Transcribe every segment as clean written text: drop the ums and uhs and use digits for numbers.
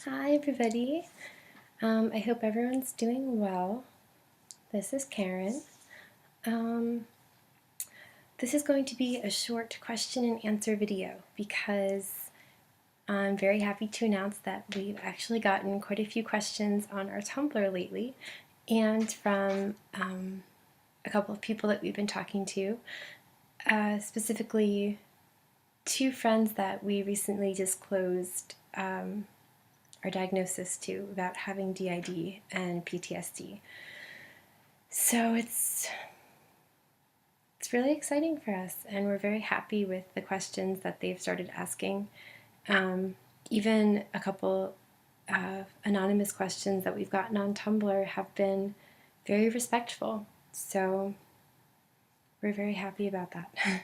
Hi everybody. I hope everyone's doing well. This is Karen. This is going to be a short question and answer video because I'm very happy to announce that we've actually gotten quite a few questions on our Tumblr lately, and from a couple of people that we've been talking to, specifically two friends that we recently disclosed our diagnosis to about having DID and PTSD. So it's really exciting for us, and we're very happy with the questions that they've started asking. Even a couple of anonymous questions that we've gotten on Tumblr have been very respectful, so we're very happy about that.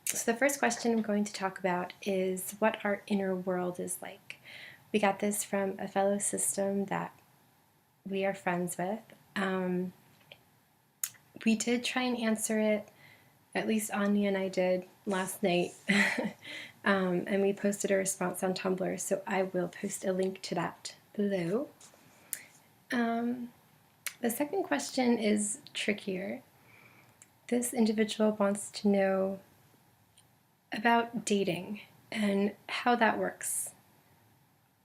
So the first question I'm going to talk about is what our inner world is like. We got this from a fellow system that we are friends with. We did try and answer it, at least Anya and I did last night, and we posted a response on Tumblr, so I will post a link to that below. The second question is trickier. This individual wants to know about dating and how that works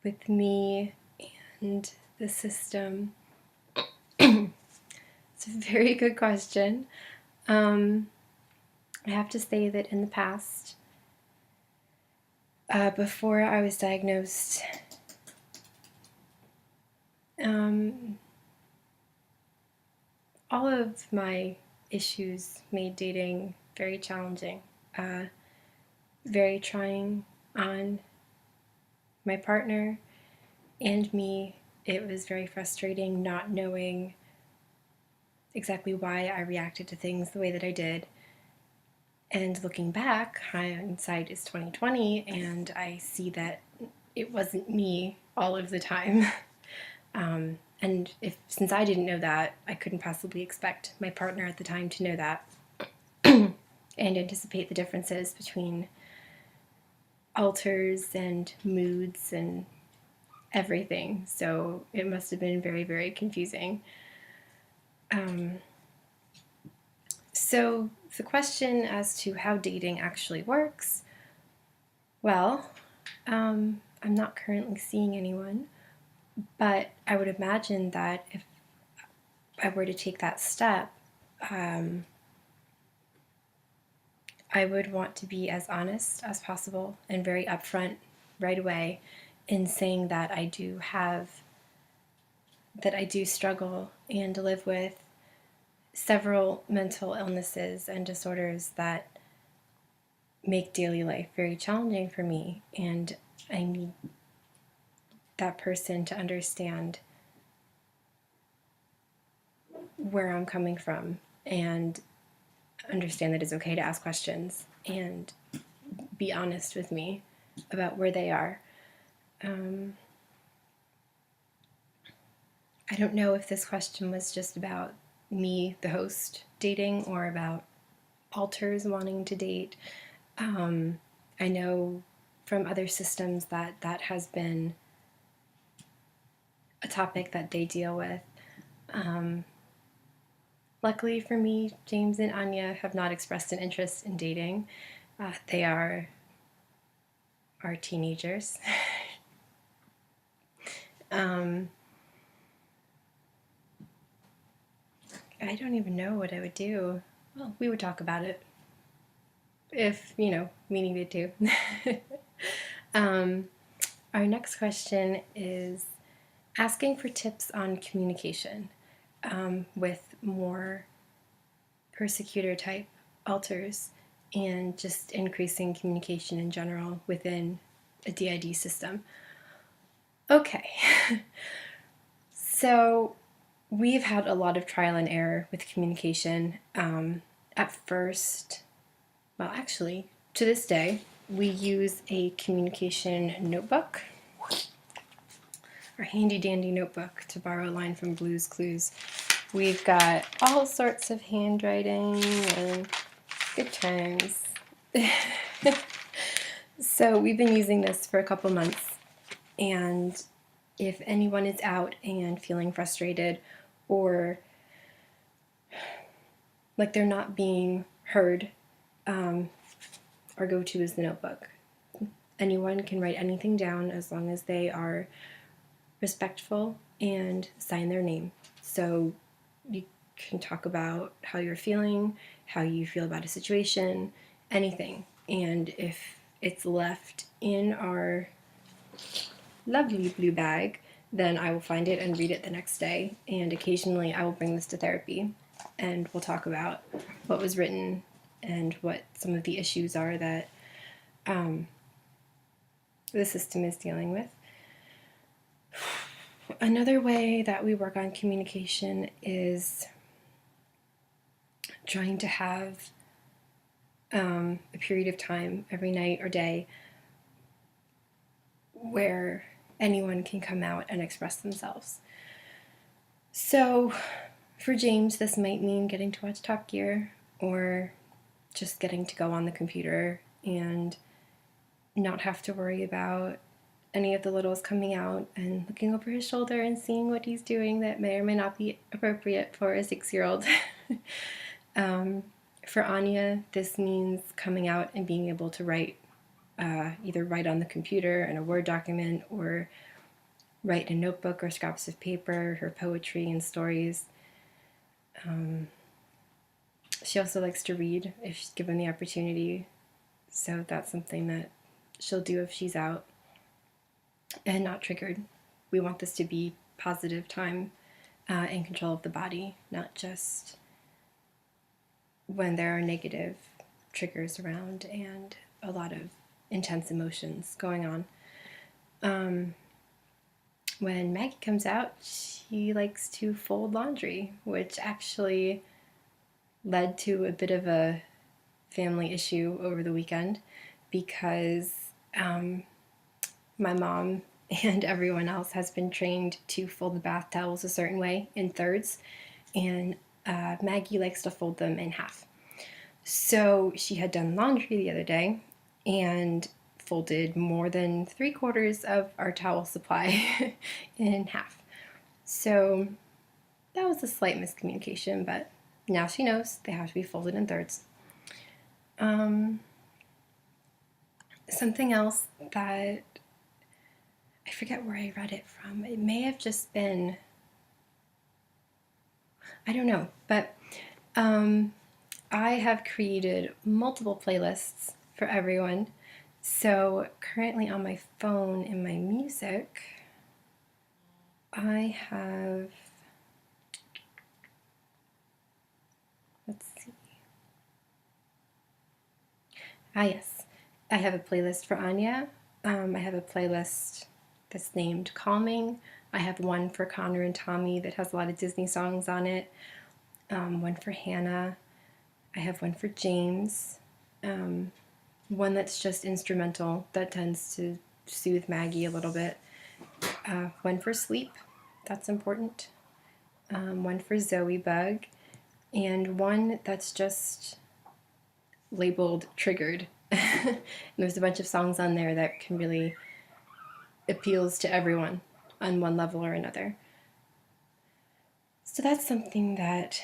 with me and the system. It's a very good question. I have to say that in the past, before I was diagnosed, all of my issues made dating very challenging, very trying on my partner and me. It was very frustrating not knowing exactly why I reacted to things the way that I did. And looking back, hindsight is 2020, and I see that it wasn't me all of the time. And since I didn't know that, I couldn't possibly expect my partner at the time to know that and anticipate the differences between alters and moods and everything. So it must have been very, very confusing. So the question as to how dating actually works, well, I'm not currently seeing anyone, but I would imagine that if I were to take that step, I would want to be as honest as possible and very upfront right away in saying that I do struggle and live with several mental illnesses and disorders that make daily life very challenging for me, and I need that person to understand where I'm coming from and understand that it's okay to ask questions and be honest with me about where they are. I don't know if this question was just about me, the host, dating, or about alters wanting to date. I know from other systems that that has been a topic that they deal with. Luckily for me, James and Anya have not expressed an interest in dating. They are teenagers. I don't even know what I would do. Well, we would talk about it if, we needed to. Our next question is asking for tips on communication with more persecutor type alters and just increasing communication in general within a DID system. Okay, so we've had a lot of trial and error with communication. At first, well, actually, to this day, we use a communication notebook, our handy dandy notebook, to borrow a line from Blue's Clues. We've got all sorts of handwriting and good times. So we've been using this for a couple months, And if anyone is out and feeling frustrated or like they're not being heard, our go-to is the notebook. Anyone can write anything down as long as they are respectful and sign their name. So you can talk about how you're feeling, how you feel about a situation, anything. And if it's left in our lovely blue bag, then I will find it and read it the next day. And occasionally I will bring this to therapy and we'll talk about what was written and what some of the issues are that the system is dealing with. Another way that we work on communication is trying to have a period of time every night or day where anyone can come out and express themselves. So for James, this might mean getting to watch Top Gear or just getting to go on the computer and not have to worry about any of the littles coming out and looking over his shoulder and seeing what he's doing that may or may not be appropriate for a 6-year-old. For Anya, this means coming out and being able to write, either write on the computer in a Word document or write in a notebook or scraps of paper, her poetry and stories. She also likes to read if she's given the opportunity, so that's something that she'll do if she's out and not triggered. We want this to be positive time in control of the body, not just when there are negative triggers around and a lot of intense emotions going on. When Maggie comes out, she likes to fold laundry, which actually led to a bit of a family issue over the weekend because my mom and everyone else has been trained to fold the bath towels a certain way in thirds, and Maggie likes to fold them in half. So she had done laundry the other day and folded more than 3/4 of our towel supply in half. So that was a slight miscommunication, but now she knows they have to be folded in thirds. Something else that I forget where I read it from. It may have just been, I don't know, but I have created multiple playlists for everyone. So currently on my phone in my music, I have, let's see. Yes, I have a playlist for Anya. I have a playlist that's named Calming. I have one for Connor and Tommy that has a lot of Disney songs on it. One for Hannah. I have one for James. One that's just instrumental that tends to soothe Maggie a little bit. One for sleep, that's important. One for Zoe Bug. And one that's just labeled Triggered. And there's a bunch of songs on there that can really appeals to everyone on one level or another. So that's something that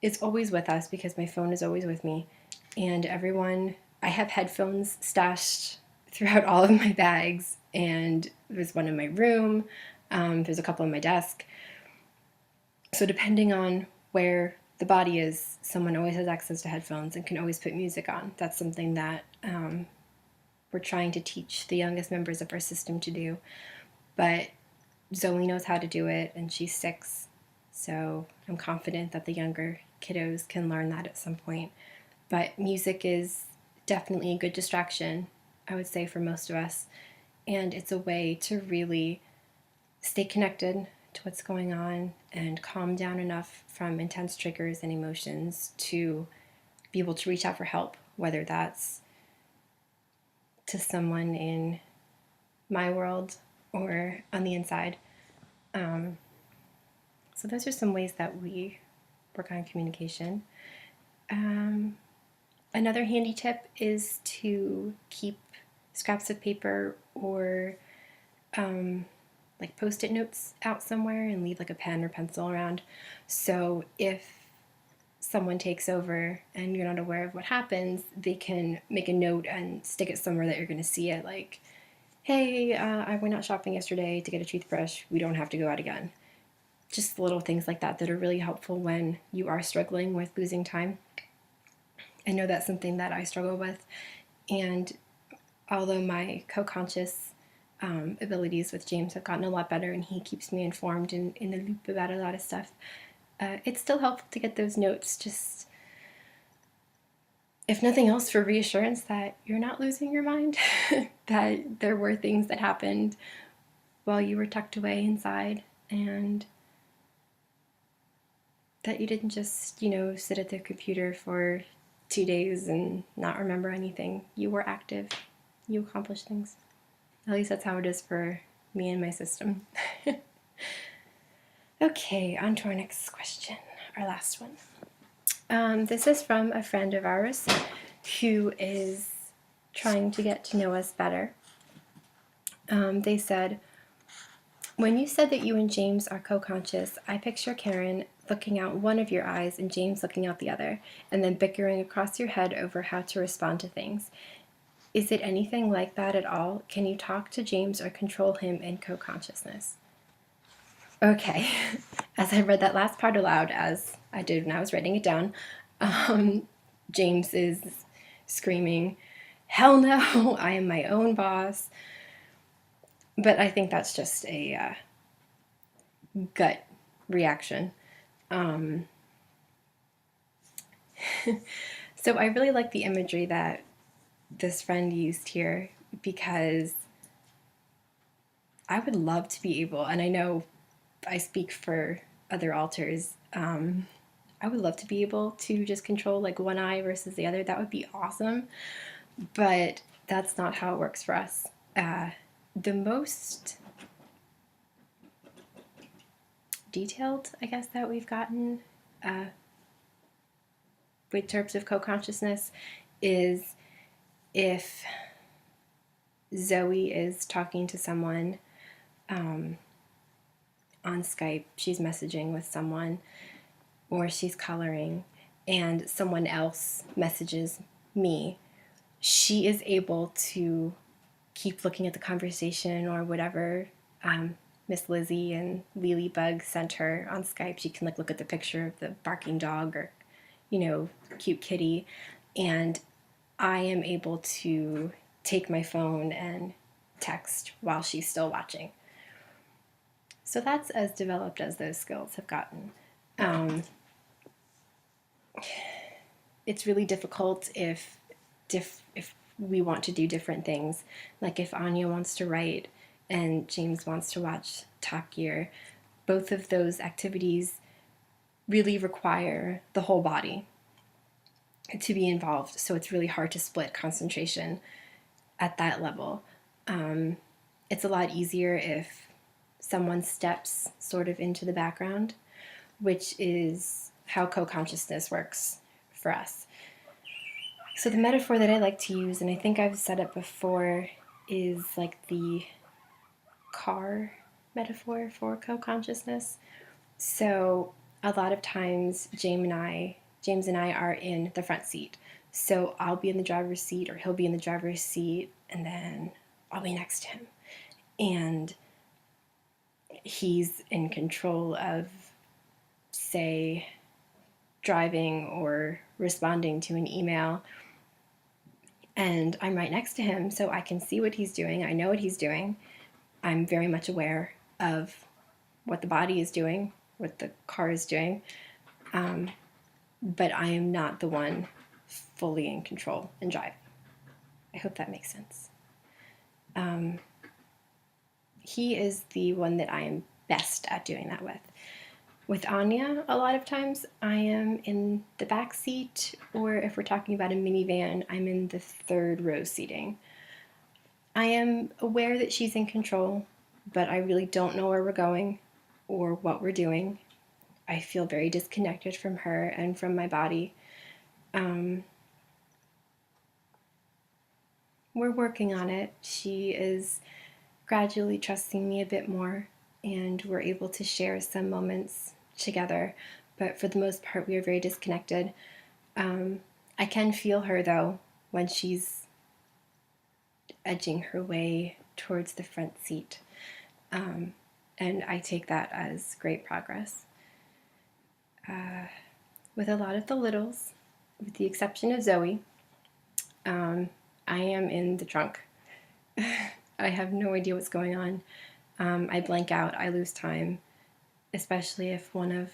is always with us because my phone is always with me. And everyone, I have headphones stashed throughout all of my bags, and there's one in my room, there's a couple on my desk. So depending on where the body is, someone always has access to headphones and can always put music on. That's something that we're trying to teach the youngest members of our system to do. But Zoe knows how to do it, and she's 6, so I'm confident that the younger kiddos can learn that at some point. But music is definitely a good distraction, I would say, for most of us, and it's a way to really stay connected to what's going on and calm down enough from intense triggers and emotions to be able to reach out for help, whether that's to someone in my world or on the inside. So those are some ways that we work on communication. Another handy tip is to keep scraps of paper or like post-it notes out somewhere and leave like a pen or pencil around. So if someone takes over and you're not aware of what happens, they can make a note and stick it somewhere that you're going to see it. Like, hey, I went out shopping yesterday to get a toothbrush. We don't have to go out again. Just little things like that that are really helpful when you are struggling with losing time. I know that's something that I struggle with. And although my co-conscious abilities with James have gotten a lot better and he keeps me informed and in the loop about a lot of stuff, it's still helpful to get those notes, just if nothing else for reassurance that you're not losing your mind, that there were things that happened while you were tucked away inside, and that you didn't just, sit at the computer for 2 days and not remember anything. You were active. You accomplished things. At least that's how it is for me and my system. Okay, on to our next question, our last one. This is from a friend of ours who is trying to get to know us better. They said, when you said that you and James are co-conscious, I picture Karen looking out one of your eyes and James looking out the other, and then bickering across your head over how to respond to things. Is it anything like that at all? Can you talk to James or control him in co-consciousness? Okay, as I read that last part aloud, as I did when I was writing it down, James is screaming, hell no, I am my own boss. But I think that's just a gut reaction. So I really like the imagery that this friend used here, because I would love to be able, and I know I speak for other alters, I would love to be able to just control like one eye versus the other. That would be awesome, but that's not how it works for us. The most detailed, I guess, that we've gotten with terms of co-consciousness is if Zoe is talking to someone on Skype, she's messaging with someone, or she's coloring, and someone else messages me, she is able to keep looking at the conversation or whatever Miss Lizzie and Lily Bug sent her on Skype. She can like look at the picture of the barking dog or, cute kitty, and I am able to take my phone and text while she's still watching. So that's as developed as those skills have gotten. It's really difficult if we want to do different things. Like if Anya wants to write and James wants to watch Top Gear, both of those activities really require the whole body to be involved. So it's really hard to split concentration at that level. It's a lot easier if someone steps sort of into the background, which is how co-consciousness works for us. So the metaphor that I like to use, and I think I've said it before, is like the car metaphor for co-consciousness. So a lot of times James and I are in the front seat. So I'll be in the driver's seat or he'll be in the driver's seat, and then I'll be next to him. And he's in control of, say, driving or responding to an email. And I'm right next to him, so I can see what he's doing. I know what he's doing. I'm very much aware of what the body is doing, what the car is doing. But I am not the one fully in control and driving. I hope that makes sense. He is the one that I am best at doing that with. With Anya, a lot of times I am in the back seat, or if we're talking about a minivan, I'm in the third row seating. I am aware that she's in control, but I really don't know where we're going or what we're doing. I feel very disconnected from her and from my body. We're working on it. She is gradually trusting me a bit more, and we're able to share some moments together. But for the most part, we are very disconnected. I can feel her, though, when she's edging her way towards the front seat. And I take that as great progress. With a lot of the littles, with the exception of Zoe, I am in the trunk. I have no idea what's going on. I blank out, I lose time, especially if one of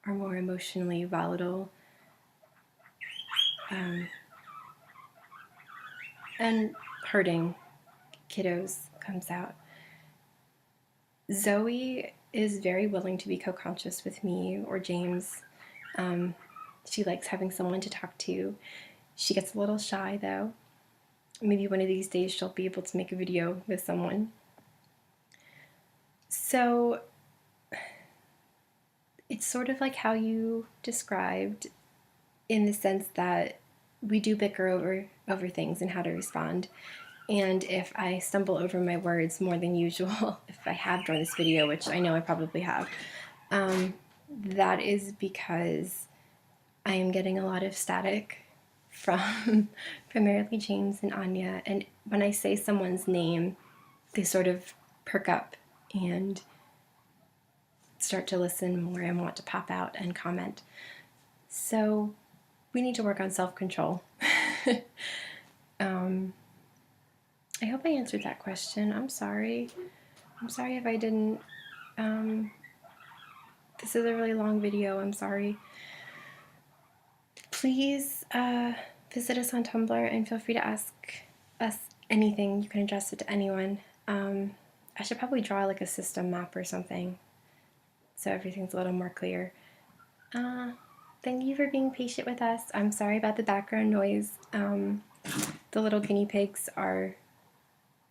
our more emotionally volatile and hurting kiddos comes out. Zoe is very willing to be co-conscious with me or James. She likes having someone to talk to. She gets a little shy, though. Maybe one of these days she'll be able to make a video with someone. So it's sort of like how you described, in the sense that we do bicker over things and how to respond. And if I stumble over my words more than usual, if I have during this video, which I know I probably have, that is because I am getting a lot of static from primarily James and Anya. And when I say someone's name, they sort of perk up and start to listen more and want to pop out and comment. So we need to work on self-control. I hope I answered that question. I'm sorry. I'm sorry if I didn't. This is a really long video. I'm sorry. Please visit us on Tumblr and feel free to ask us anything. You can address it to anyone. I should probably draw like a system map or something so everything's a little more clear. Thank you for being patient with us. I'm sorry about the background noise. The little guinea pigs are,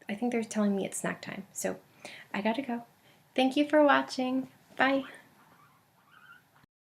I think they're telling me it's snack time, so I gotta go. Thank you for watching. Bye.